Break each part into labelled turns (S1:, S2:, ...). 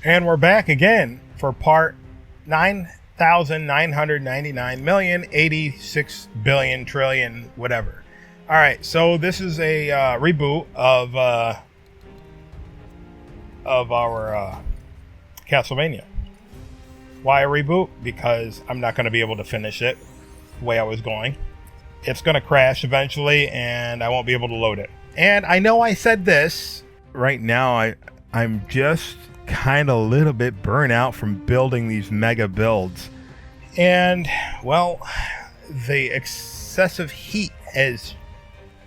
S1: And we're back again for part 9,999,086 billion trillion whatever. All right, so this is a reboot of our Castlevania. Why a reboot? Because I'm not going to be able to finish it the way I was going. It's going to crash eventually, and I won't be able to load it. And I know I said this. Right now, I'm just kind of a little bit burnt out from building these mega builds. And, well, the excessive heat has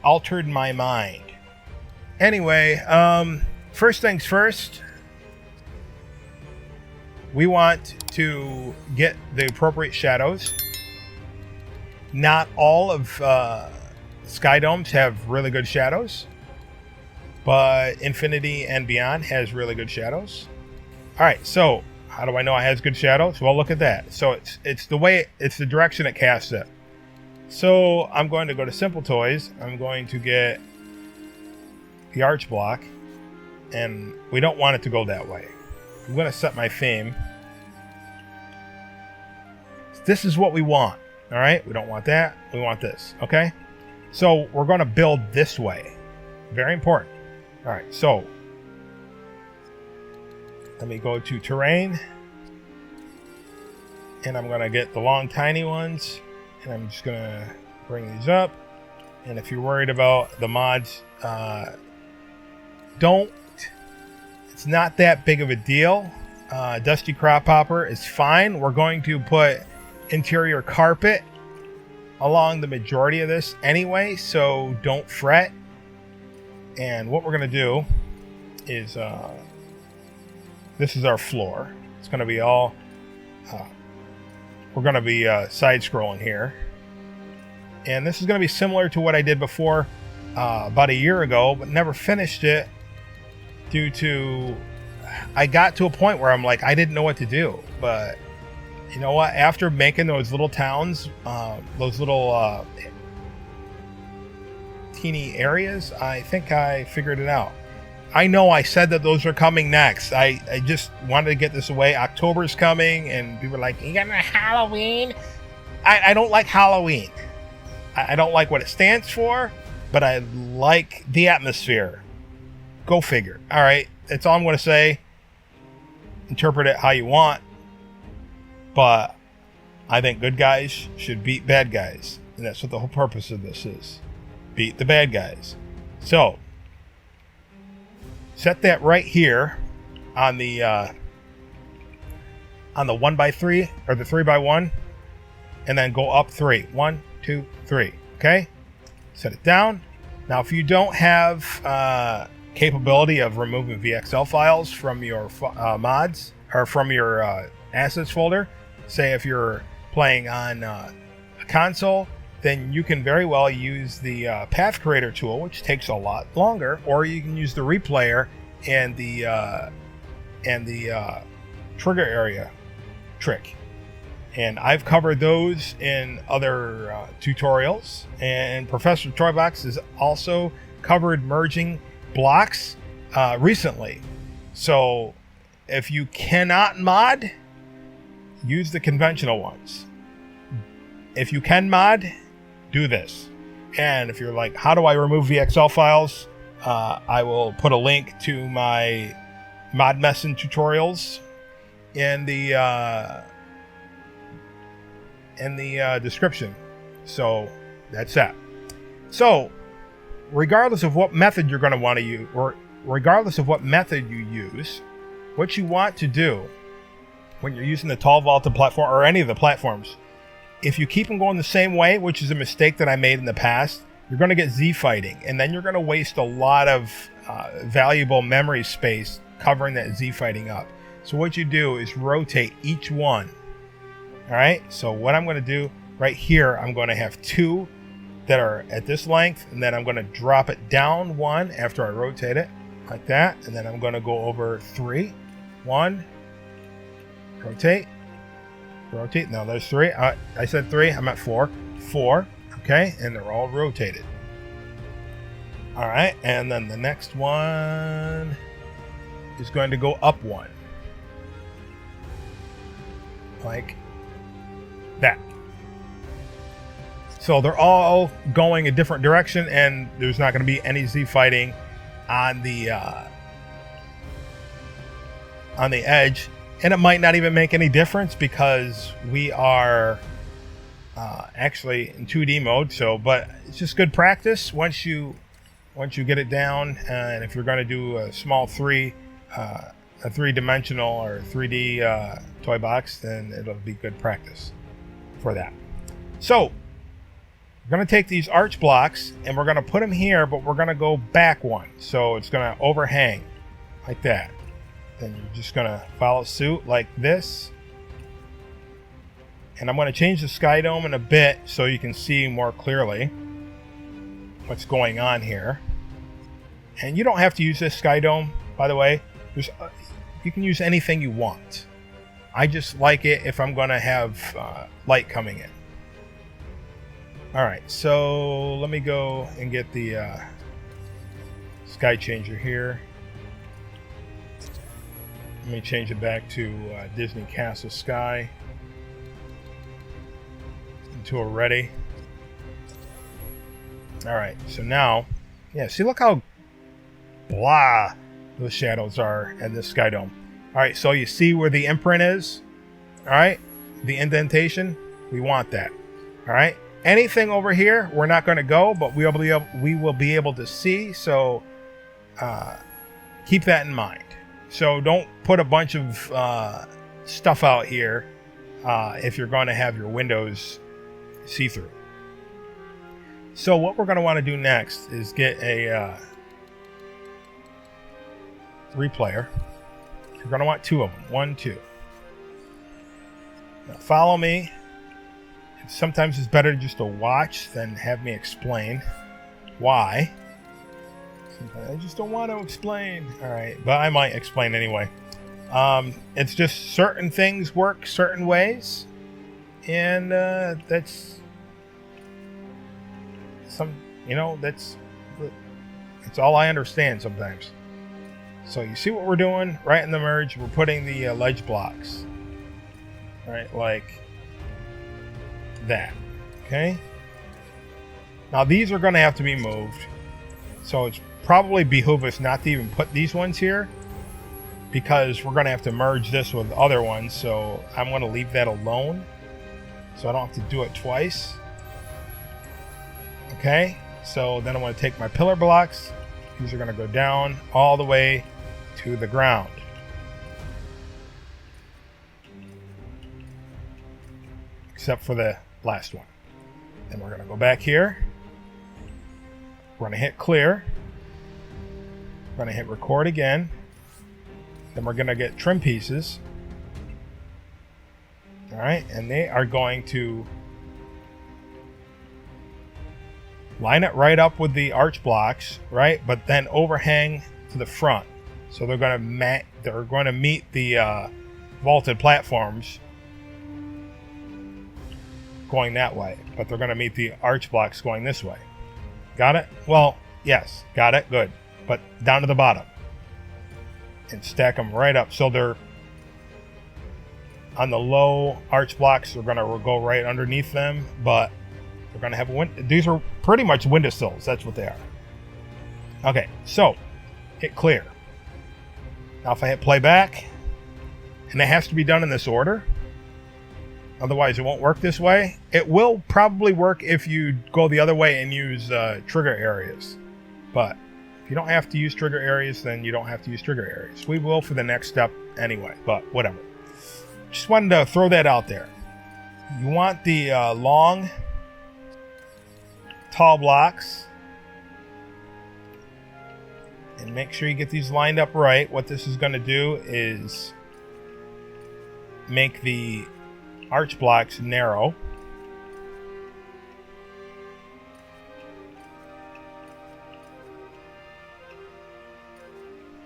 S1: altered my mind. Anyway, first things first, we want to get the appropriate shadows. Not all of Sky Domes have really good shadows, but Infinity and Beyond has really good shadows. All right, so how do I know it has good shadows? Well, look at that. So it's the direction it casts it. So I'm going to go to Simple Toys. I'm going to get the arch block, and we don't want it to go that way. I'm going to set my theme. This is what we want. All right, we don't want that. We want this. Okay, so we're going to build this way. Very important. All right, so let me go to terrain, and I'm going to get the long tiny ones, and I'm just going to bring these up. And if you're worried about the mods, don't. It's not that big of a deal. Dusty Crop Hopper is fine. We're going to put interior carpet along the majority of this anyway, so don't fret. And what we're going to do is this is our floor. It's going to be all we're going to be side scrolling here, and this is going to be similar to what I did before about a year ago, but never finished it due to I got to a point where I'm like, I didn't know what to do. But you know what, after making those little towns, those little teeny areas, I think I figured it out. I know I said that those are coming next. I just wanted to get this away. October's coming, and people are like, you got Halloween? I don't like Halloween. I don't like what it stands for, but I like the atmosphere. Go figure. All right, that's all I'm going to say. Interpret it how you want. But I think good guys should beat bad guys. And that's what the whole purpose of this is. Beat the bad guys. So, set that right here on the 1x3 or the 3x1, and then go up 3. 1, 2, 3. Okay? Set it down. Now, if you don't have capability of removing VXL files from your mods or from your assets folder, say if you're playing on a console, then you can very well use the Path Creator tool, which takes a lot longer, or you can use the replayer and the trigger area trick. And I've covered those in other tutorials. And Professor Toybox has also covered merging blocks recently. So if you cannot mod, use the conventional ones. If you can mod, do this. And if you're like, how do I remove VXL files? I will put a link to my mod messing tutorials in the description. So that's that. So regardless of what method you're going to want to use, or regardless of what method you use, what you want to do when you're using the tall vaulted platform or any of the platforms, if you keep them going the same way, which is a mistake that I made in the past, you're going to get Z fighting, and then you're going to waste a lot of valuable memory space covering that Z fighting up. So what you do is rotate each one. All right, so what I'm going to do right here, I'm going to have 2 that are at this length, and then I'm going to drop it down 1 after I rotate it like that, and then I'm going to go over 3. 1, rotate. Now there's 3. I said 3. I'm at 4. 4. Okay, and they're all rotated. All right, and then the next one is going to go up 1. like that. So they're all going a different direction, and there's not going to be any Z fighting on the edge, and it might not even make any difference because we are actually in 2D mode. So, but it's just good practice once you get it down. And if you're going to do a small a three-dimensional or 3D toy box, then it'll be good practice for that. So we're going to take these arch blocks and we're going to put them here, but we're going to go back one. So it's going to overhang like that. Then you're just going to follow suit like this. And I'm going to change the sky dome in a bit so you can see more clearly what's going on here. And you don't have to use this sky dome, by the way. You can use anything you want. I just like it if I'm going to have light coming in. Alright, so let me go and get the sky changer here. Let me change it back to Disney Castle Sky until we're ready. Alright, so now, yeah, see, look how blah those shadows are in this sky dome. Alright, so you see where the imprint is? Alright, the indentation, we want that. Alright, anything over here, we're not going to go, but we will be able to see, so keep that in mind. So don't put a bunch of stuff out here if you're going to have your windows see-through. So what we're going to want to do next is get a replayer. You're going to want two of them. 1, 2. Now follow me. Sometimes it's better just to watch than have me explain why. Sometimes I just don't want to explain. Alright, but I might explain anyway. It's just certain things work certain ways. And that's all I understand sometimes. So you see what we're doing right in the merge? We're putting the ledge blocks. Right, like that. Okay? Now these are going to have to be moved. So it's probably behoove us not to even put these ones here, because we're going to have to merge this with other ones. So I'm going to leave that alone so I don't have to do it twice. Okay, so then I'm going to take my pillar blocks. These are going to go down all the way to the ground. Except for the last one. Then we're going to go back here. We're going to hit clear. We're going to hit record again. Then we're going to get trim pieces. Alright, and they are going to line it right up with the arch blocks, right? But then overhang to the front. So they're going to meet the vaulted platforms going that way, but they're going to meet the arch blocks going this way. Got it? Well, yes, got it. Good. But down to the bottom and stack them right up. So they're on the low arch blocks. They're going to go right underneath them, but they're going to have these are pretty much windowsills. That's what they are. Okay, so hit clear. Now if I hit playback, and it has to be done in this order, otherwise it won't work this way. It will probably work if you go the other way and use trigger areas, but if you don't have to use trigger areas, then you don't have to use trigger areas. We will for the next step anyway, but whatever. Just wanted to throw that out there. You want the long, tall blocks, and make sure you get these lined up right. What this is going to do is make the arch blocks narrow.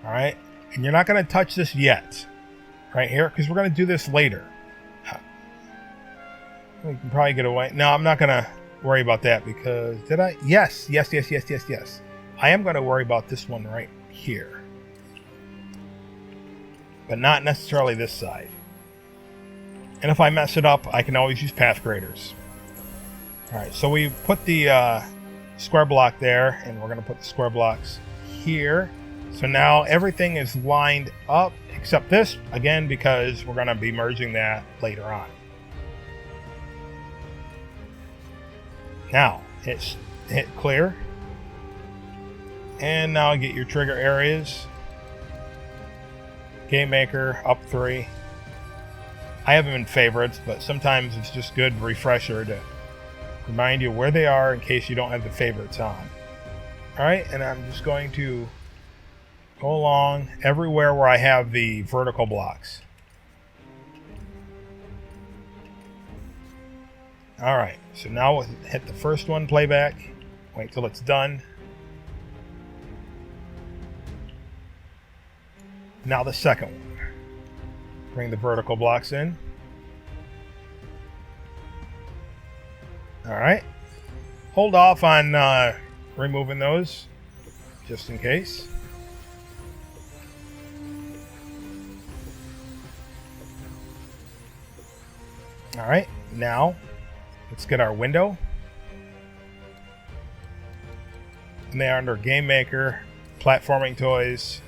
S1: All right, and you're not going to touch this yet, right here, because we're going to do this later. We can probably get away. No, I'm not going to worry about that because did I? Yes. I am going to worry about this one right here, but not necessarily this side. And if I mess it up, I can always use path graders. Alright, so we put the square block there, and we're going to put the square blocks here. So now everything is lined up, except this, again, because we're going to be merging that later on. Now, hit clear. And now get your trigger areas. Game Maker, up 3. I have them in favorites, but sometimes it's just good refresher to remind you where they are in case you don't have the favorites on. Alright, and I'm just going to go along everywhere where I have the vertical blocks. Alright, so now we'll hit the first one, playback. Wait till it's done. Now the second one. Bring the vertical blocks in. Alright. Hold off on removing those, just in case. Alright, now let's get our window. And they are under Game Maker, Platforming Toys.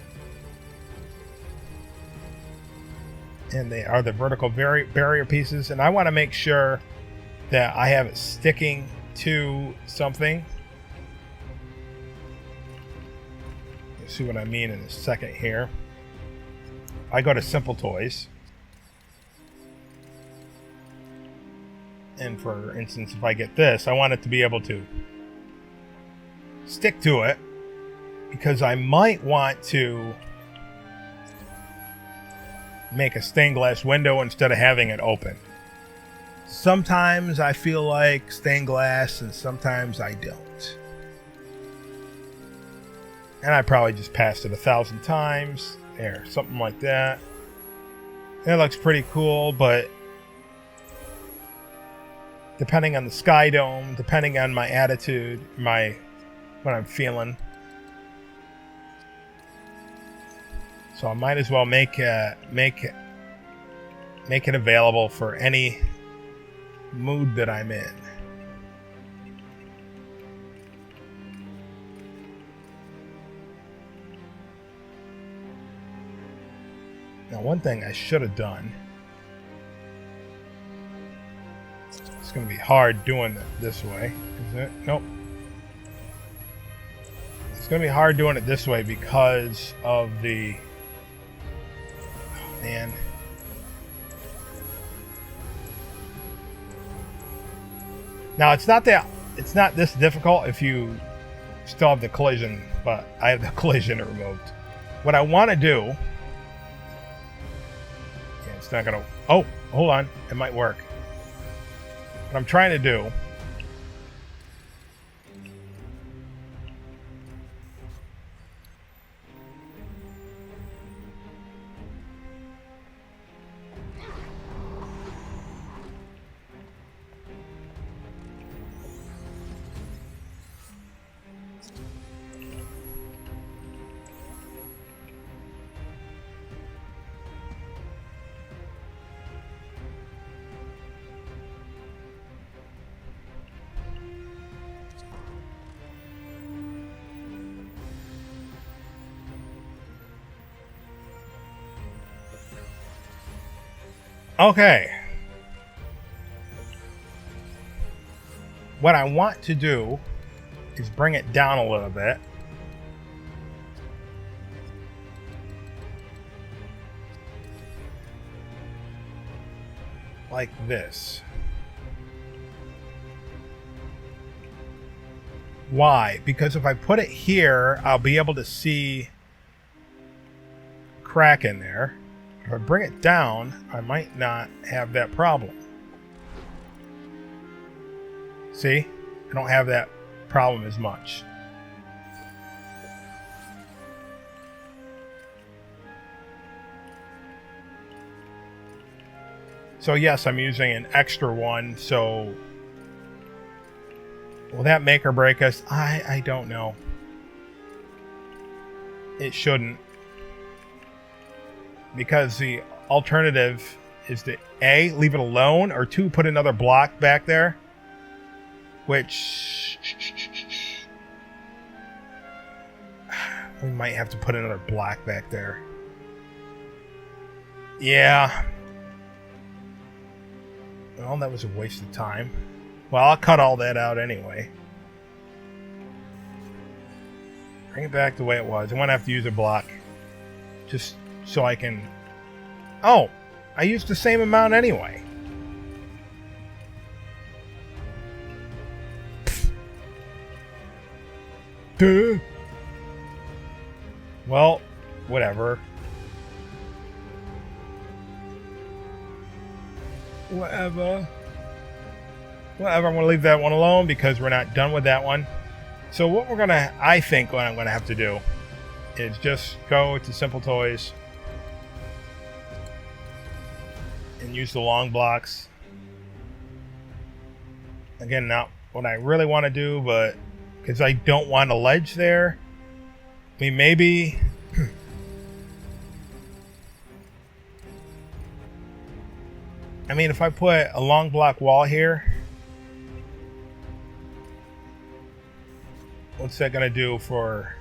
S1: And they are the vertical barrier pieces, and I want to make sure that I have it sticking to something. You'll see what I mean in a second here. I go to Simple Toys, and for instance, if I get this, I want it to be able to stick to it, because I might want to make a stained glass window instead of having it open. Sometimes I feel like stained glass, and sometimes I don't. And I probably just passed it 1,000 times. There, something like that. That looks pretty cool, but depending on the sky dome, depending on my attitude, what I'm feeling. So I might as well make it available for any mood that I'm in. Now, one thing I should have done. It's going to be hard doing it this way, isn't it? Nope. It's going to be hard doing it this way because of the... Man. Now it's not this difficult if you still have the collision, but I have the collision removed. What I want to do, yeah, it's not gonna. Oh, hold on, it might work. What I'm trying to do. Okay. What I want to do is bring it down a little bit. Like this. Why? Because if I put it here, I'll be able to see a crack in there. If I bring it down, I might not have that problem. See? I don't have that problem as much. So yes, I'm using an extra one, so will that make or break us? I don't know. It shouldn't. Because the alternative is to A, leave it alone, or 2, put another block back there. Which we might have to put another block back there. Yeah. Well, that was a waste of time. Well, I'll cut all that out anyway. Bring it back the way it was. I'm going to have to use a block. Just so I can... Oh! I used the same amount anyway. Duh. Well, whatever. Whatever. I'm going to leave that one alone because we're not done with that one. So what we're going to... I think what I'm going to have to do is just go to Simple Toys and use the long blocks. Again, not what I really want to do, but because I don't want a ledge there. I mean, maybe... I mean, if I put a long block wall here, what's that going to do for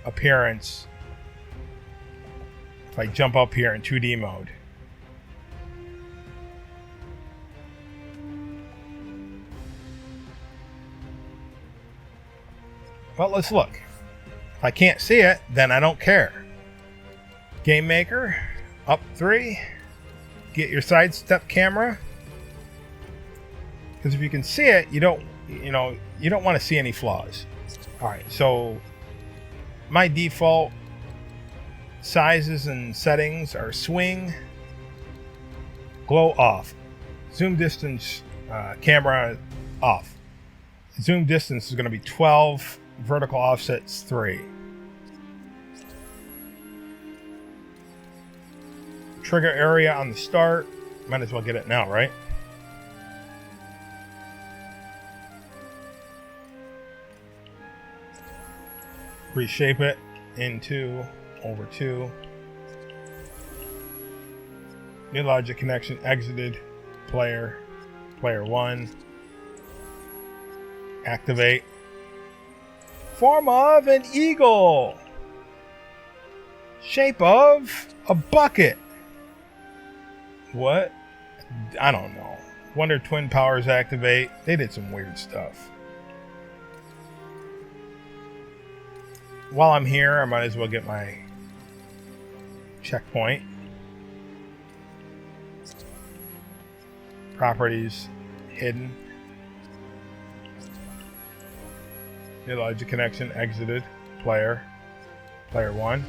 S1: appearance if I jump up here in 2D mode? Well, let's look. If I can't see it, then I don't care. Game Maker, up 3. Get your sidestep camera. Because if you can see it, you don't want to see any flaws. Alright, so my default sizes and settings are swing, glow off, zoom distance, camera off. Zoom distance is going to be 12, vertical offset's 3. Trigger area on the start, might as well get it now, right? Reshape it into over 2. New logic connection exited. Player 1. Activate. Form of an eagle. Shape of a bucket. What? I don't know. Wonder twin powers activate. They did some weird stuff. While I'm here, I might as well get my checkpoint. Properties hidden. New logic connection exited. Player 1.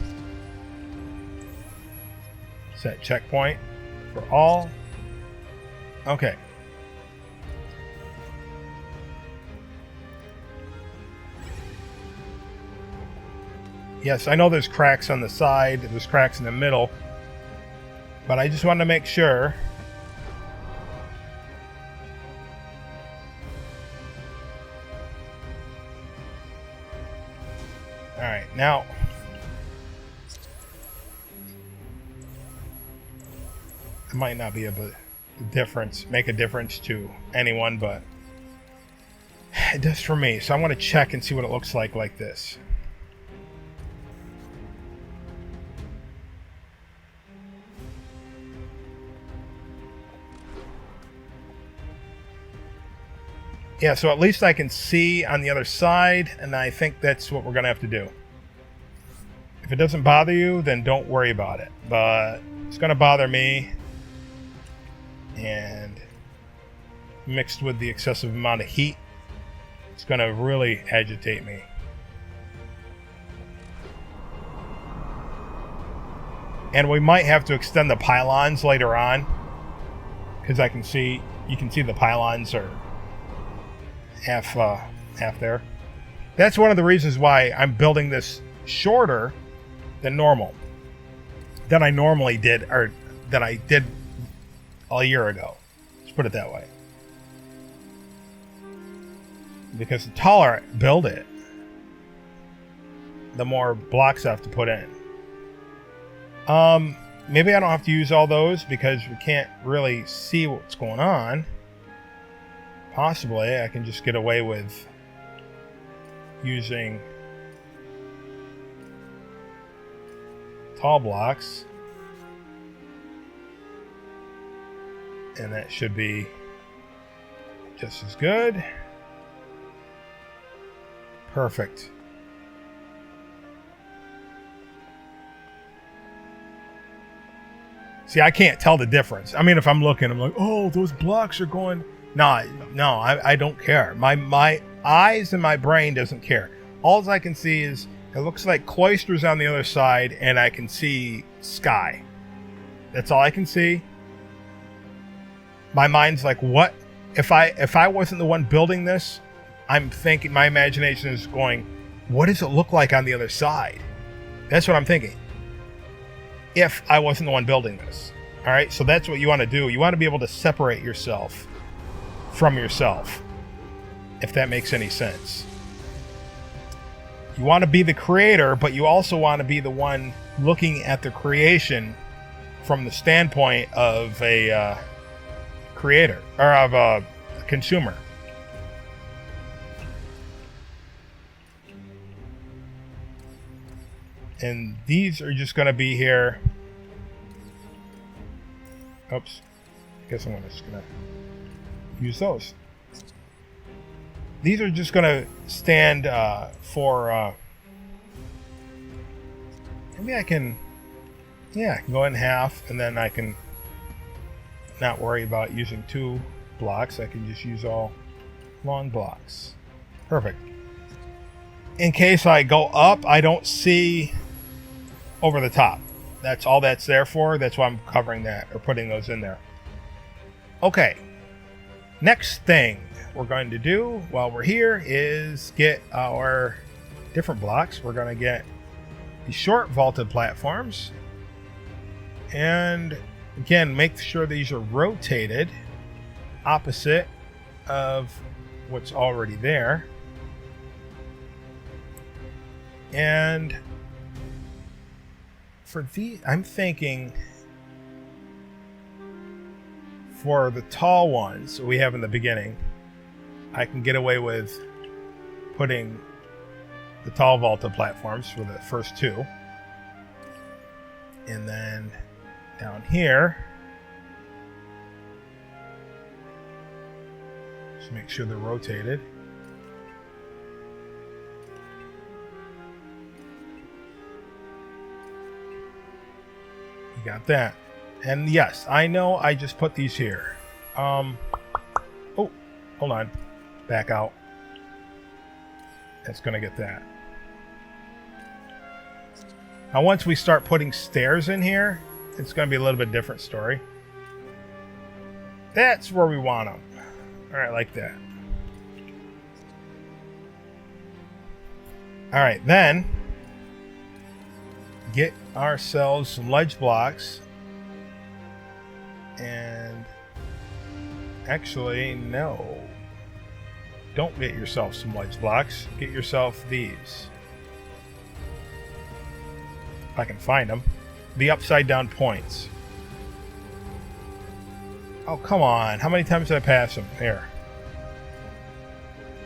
S1: Set checkpoint for all. Okay. Yes, I know there's cracks on the side, there's cracks in the middle, but I just wanted to make sure. Alright, now it might not be able to make a difference to anyone, but it does for me. So I want to check and see what it looks like this. Yeah, so at least I can see on the other side, and I think that's what we're going to have to do. If it doesn't bother you, then don't worry about it. But it's going to bother me, and mixed with the excessive amount of heat, it's going to really agitate me. And we might have to extend the pylons later on, because you can see the pylons are half there. That's one of the reasons why I'm building this shorter than normal, than I normally did, or than I did a year ago. Let's put it that way. Because the taller I build it, the more blocks I have to put in. maybe I don't have to use all those because we can't really see what's going on. Possibly I can just get away with using tall blocks, and that should be just as good. Perfect. See, I can't tell the difference. I mean, if I'm looking, I'm like, oh, those blocks are going. No, I don't care. My eyes and my brain doesn't care. All I can see is it looks like cloisters on the other side, and I can see sky. That's all I can see. My mind's like, what? If I wasn't the one building this, I'm thinking, my imagination is going, what does it look like on the other side? That's what I'm thinking. If I wasn't the one building this. All right, so that's what you want to do. You want to be able to separate yourself from yourself, if that makes any sense. You want to be the creator, but you also want to be the one looking at the creation from the standpoint of a creator, or of a consumer. And these are just going to be here. Oops. I guess I'm just going to use those. These are just going to stand for... maybe I can... Yeah, I can go in half, and then I can not worry about using 2 blocks. I can just use all long blocks. Perfect. In case I go up, I don't see over the top. That's all that's there for. That's why I'm covering that, or putting those in there. Okay. Next thing we're going to do while we're here is get our different blocks. We're going to get the short vaulted platforms. And again, make sure these are rotated opposite of what's already there. And for the, I'm thinking for the tall ones we have in the beginning, I can get away with putting the tall vaulted platforms for the first 2. And then down here, just make sure they're rotated. You got that. And yes, I know I just put these here. Oh, hold on. Back out. That's going to get that. Now, once we start putting stairs in here, it's going to be a little bit different story. That's where we want them. All right, like that. All right, then get ourselves some ledge blocks. And actually, no. Don't get yourself some ledge blocks. Get yourself these. If I can find them. The upside down points. Oh, come on. How many times did I pass them? There.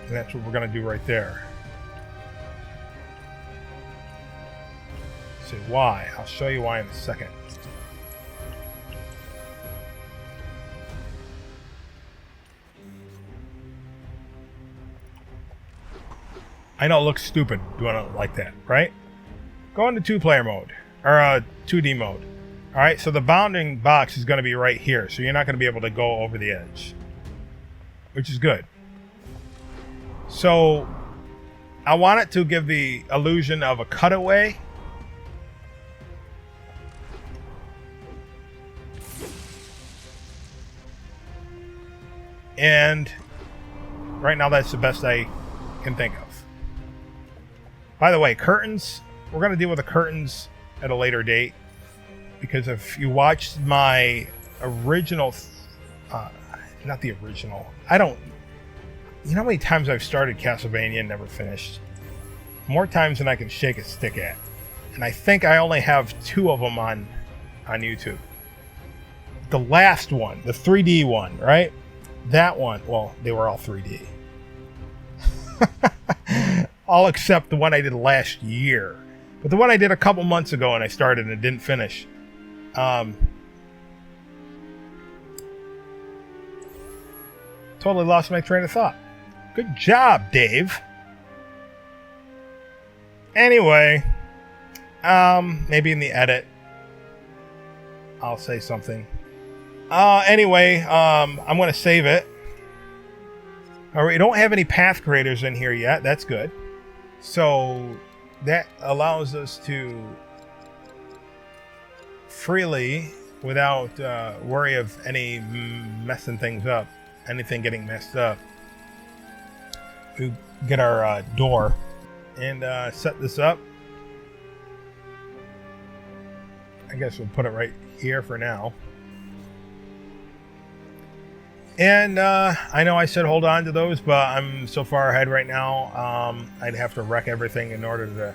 S1: And that's what we're going to do right there. Say why. I'll show you why in a second. I know it looks stupid doing it like that, right? Go into 2-player mode, or 2D mode. All right, so the bounding box is going to be right here, so you're not going to be able to go over the edge, which is good. So I want it to give the illusion of a cutaway. And right now that's the best I can think of. By the way, curtains, we're going to deal with the curtains at a later date, because if you watched my original, not the original, you know how many times I've started Castlevania and never finished? More times than I can shake a stick at. And I think I only have 2 of them on on YouTube. The last one, the 3D one, right? That one, well, they were all 3D. All except the one I did last year. But the one I did a couple months ago and I started and didn't finish. Totally lost my train of thought. Good job, Dave. Anyway, maybe in the edit, I'll say something. Anyway, I'm going to save it. All right, we don't have any path creators in here yet. That's good. So that allows us to freely, without worry of any messing things up, anything getting messed up, we get our door and set this up. I guess we'll put it right here for now. And I know I said hold on to those, but I'm so far ahead right now. I'd have to wreck everything in order to...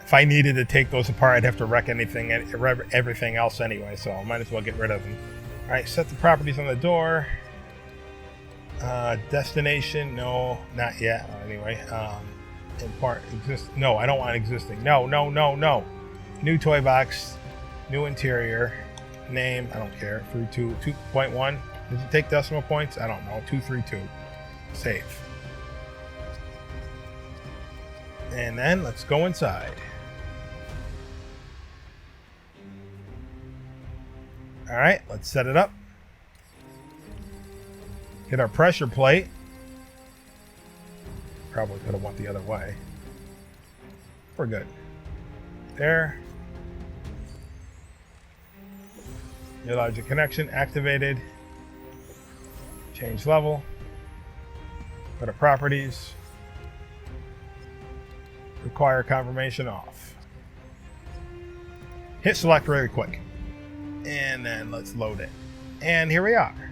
S1: If I needed to take those apart, I'd have to wreck everything else anyway, so I might as well get rid of them. All right, set the properties on the door. Destination, no, not yet. Anyway, import exist. No, I don't want existing. No. New toy box, new interior. Name, I don't care. 2.1. Does it take decimal points? I don't know. 232. Save. And then let's go inside. All right, let's set it up. Get our pressure plate. Probably could have went the other way. We're good. There. New logic connection activated. Change level. Go to properties. Require confirmation off. Hit select really quick. And then let's load it. And here we are.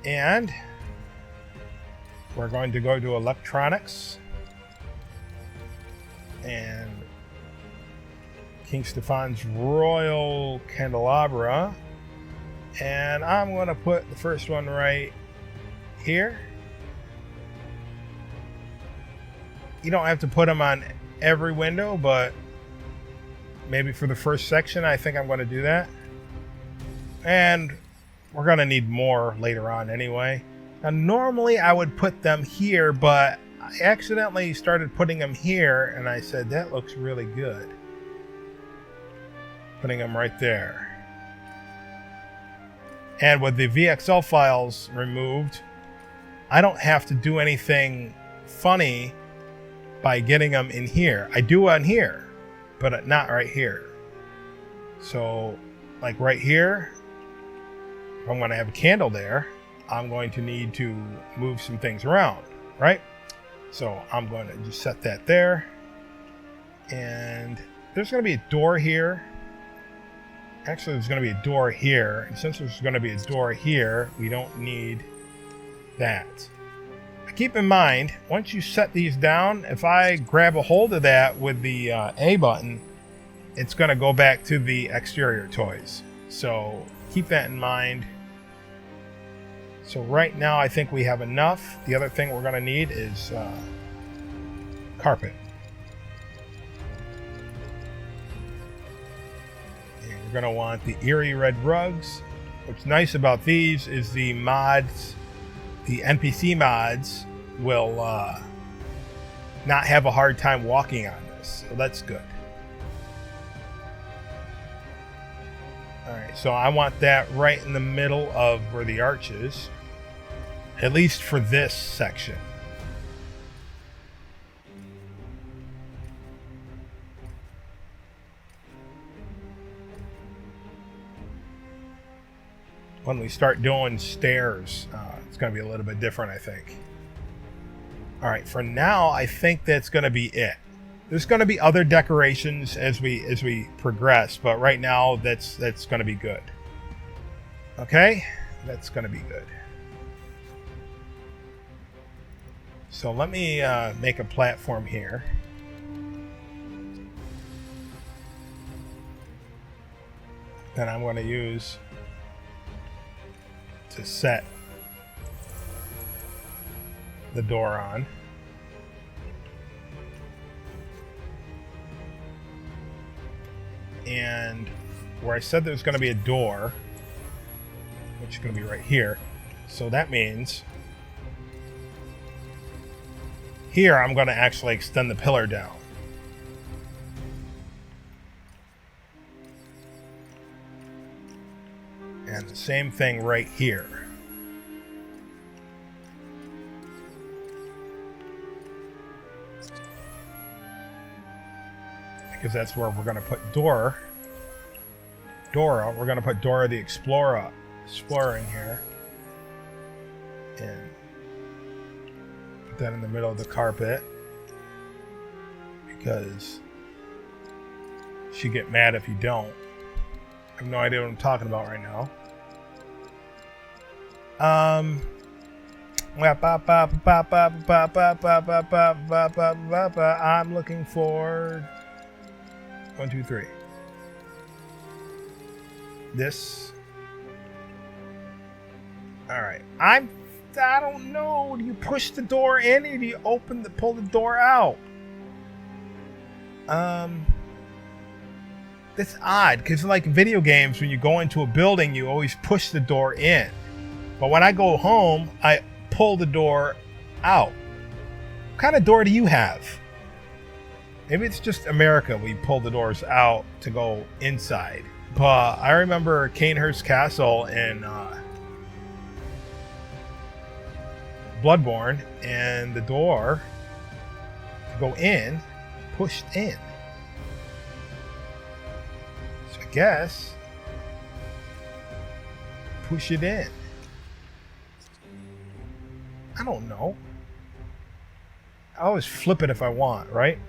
S1: And we're going to go to electronics. And King Stephan's Royal Candelabra, and I'm going to put the first one right here. You don't have to put them on every window, but maybe for the first section, I think I'm going to do that. And we're going to need more later on anyway. Now, normally I would put them here, but I accidentally started putting them here, and I said, that looks really good. Putting them right there. And with the VXL files removed, I don't have to do anything funny by getting them in here. I do on here, but not right here. So, like right here, if I'm going to have a candle there, I'm going to need to move some things around, right? So I'm going to just set that there. And there's going to be a door here. Actually, there's going to be a door here. And since there's going to be a door here, we don't need that. Keep in mind, once you set these down, if I grab a hold of that with the A button, it's going to go back to the exterior toys. So keep that in mind. So right now, I think we have enough. The other thing we're going to need is carpet. We're going to want the eerie red rugs. What's nice about these is the mods, the NPC mods, will not have a hard time walking on this. So that's good. Alright, so I want that right in the middle of where the arch is. At least for this section. When we start doing stairs, it's going to be a little bit different, I think. All right, for now, I think that's going to be it. There's going to be other decorations as we progress, but right now, that's going to be good. Okay, that's going to be good. So let me make a platform here. that I'm going to use to set the door on. And where I said there's going to be a door, which is going to be right here. So that means here I'm going to actually extend the pillar down. And the same thing right here. Because that's where we're going to put Dora. We're going to put Dora the Explorer in here. And put that in the middle of the carpet. Because she'd get mad if you don't. I have no idea what I'm talking about right now. I'm looking for 1, 2, 3. This. All right. I don't know. Do you push the door in or do you pull the door out? That's odd because like video games, when you go into a building, you always push the door in. But when I go home, I pull the door out. What kind of door do you have? Maybe it's just America. We pull the doors out to go inside. But I remember Canehurst Castle in Bloodborne, and the door to go in pushed in. So I guess push it in. I don't know. I always flip it if I want, right?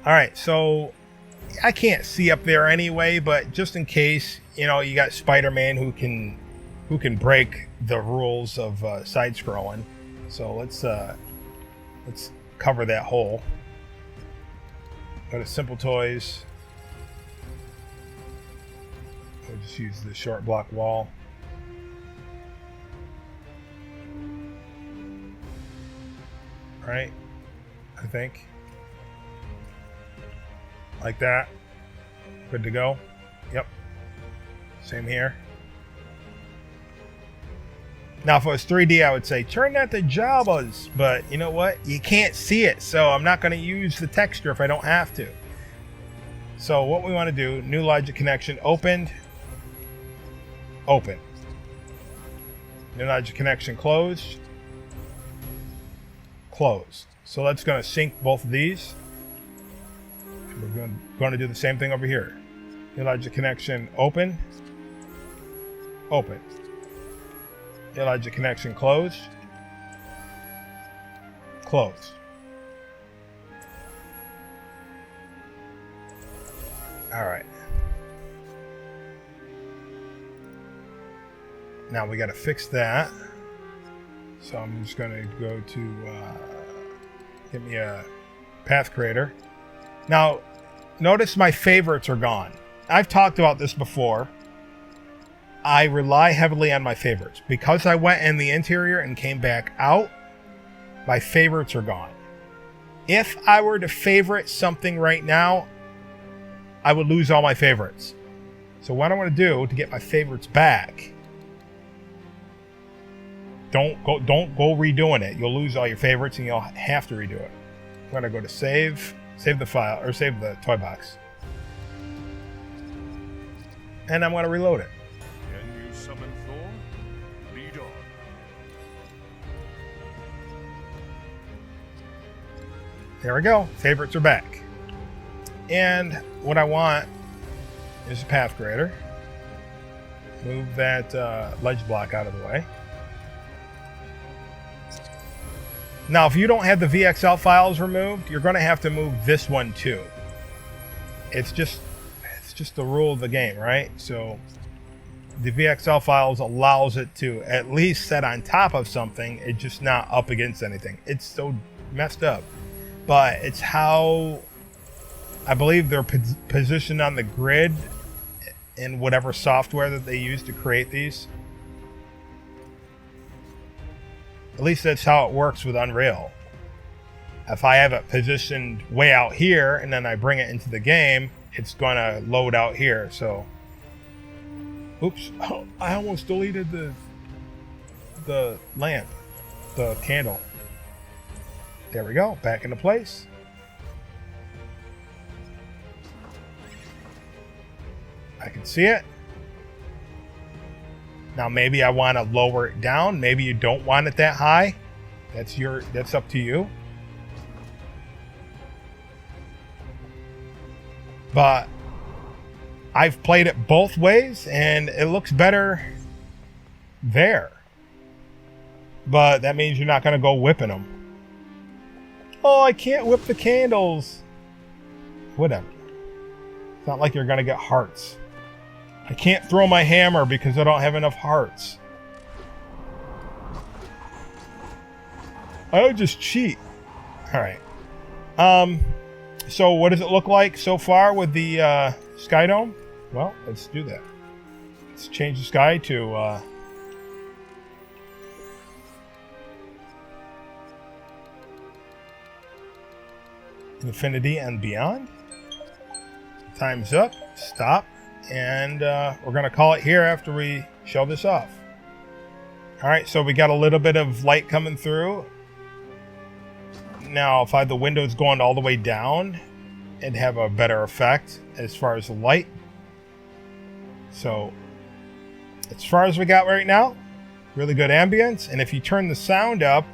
S1: All right, so I can't see up there anyway, but just in case, you know, you got Spider-Man who can break the rules of side-scrolling. So let's cover that hole. Go to Simple Toys. We'll just use the short block wall. Right? I think. Like that. Good to go. Yep. Same here. Now, if it was 3D, I would say turn that to Jabba's, but you know what? You can't see it, so I'm not going to use the texture if I don't have to. So what we want to do, new logic connection opened, open. New logic connection closed, closed. So that's going to sync both of these. And we're going to do the same thing over here. New logic connection open, open. New logic connection closed, closed. All right. Now we got to fix that. So I'm just going to go to get me a path creator. Now, notice my favorites are gone. I've talked about this before. I rely heavily on my favorites. Because I went in the interior and came back out, my favorites are gone. If I were to favorite something right now, I would lose all my favorites. So what I want to do to get my favorites back, don't go redoing it. You'll lose all your favorites and you'll have to redo it. I'm going to go to save the file, or save the toy box. And I'm going to reload it.
S2: Can you summon Thor? Lead on.
S1: There we go. Favorites are back. And what I want is a path creator. Move that ledge block out of the way. Now, if you don't have the VXL files removed, you're going to have to move this one too. It's just the rule of the game, right? So the VXL files allows it to at least set on top of something. It's just not up against anything. It's so messed up. But it's how I believe they're positioned on the grid in whatever software that they use to create these. At least that's how it works with Unreal. If I have it positioned way out here and then I bring it into the game, it's going to load out here. So, oops, oh, I almost deleted the lamp, the candle. There we go, back into place. I can see it. Now maybe I want to lower it down. Maybe you don't want it that high. That's up to you. But I've played it both ways and it looks better there. But that means you're not going to go whipping them. Oh, I can't whip the candles. Whatever. It's not like you're going to get hearts. I can't throw my hammer because I don't have enough hearts. I would just cheat. Alright. So what does it look like so far with the Sky Dome? Well, let's do that. Let's change the sky to infinity and beyond. Time's up. Stop. And we're going to call it here after we show this off. Alright, so we got a little bit of light coming through. Now, if I had the windows going all the way down, it'd have a better effect as far as the light. So, as far as we got right now, really good ambience. And if you turn the sound up,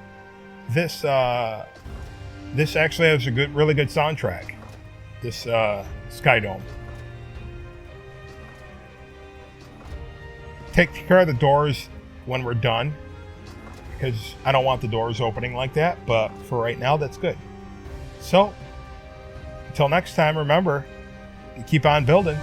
S1: this actually has a really good soundtrack. This Sky Dome. Take care of the doors when we're done, because I don't want the doors opening like that, but for right now, that's good. So, until next time, remember, keep on building.